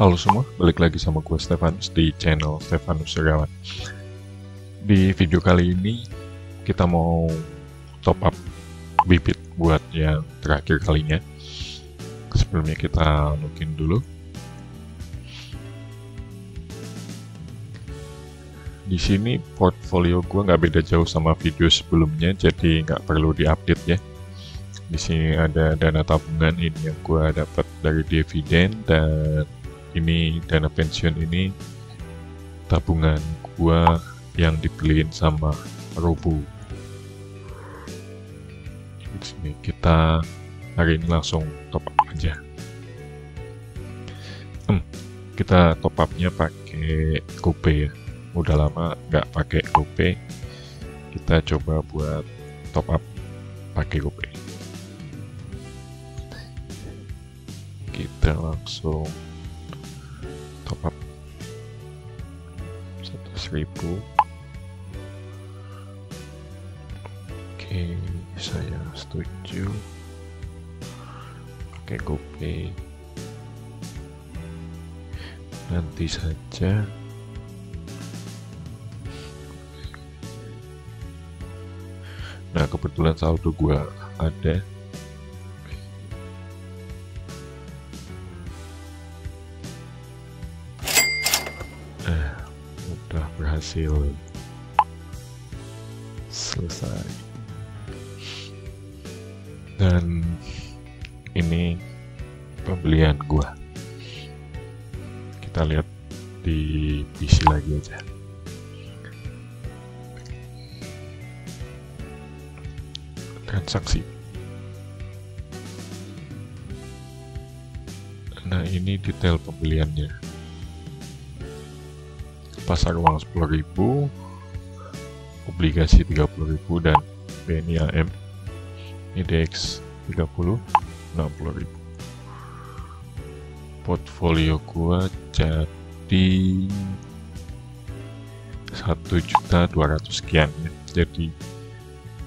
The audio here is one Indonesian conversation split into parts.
Halo semua, balik lagi sama gue Stefanus di channel Stefanus Sirawan. Di video kali ini kita mau top up bibit buat yang terakhir kalinya. Sebelumnya kita login dulu. Di sini portfolio gue nggak beda jauh sama video sebelumnya, jadi nggak perlu diupdate ya. Di sini ada dana tabungan ini yang gue dapat dari dividen, dan ini dana pensiun ini tabungan gua yang dibeliin sama Robo. Di sini kita hari ini langsung top up aja. Kita top upnya pakai GoPay ya. Udah lama nggak pakai GoPay. Kita coba buat top up pakai GoPay. Kita langsung top up 100.000. Oke, saya setuju pakai GoPay. Nanti saja. Nah, kebetulan saldo gua ada. Udah berhasil selesai. Dan ini pembelian gua. Kita lihat di PC lagi aja. Transaksi. Nah, ini detail pembeliannya. Pasar uang 10.000, obligasi 30.000, dan BNI AM IDX 30, 60.000. Portfolio gua jadi 1.200.000 sekian ya. Jadi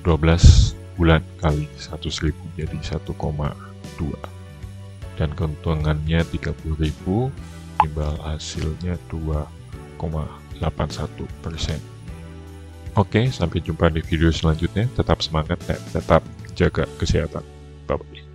12 bulan kali 100.000 jadi 1,2, dan keuntungannya 30.000, imbal hasilnya 2,81%. Oke, sampai jumpa di video selanjutnya. Tetap semangat dan tetap jaga kesehatan. Bye-bye.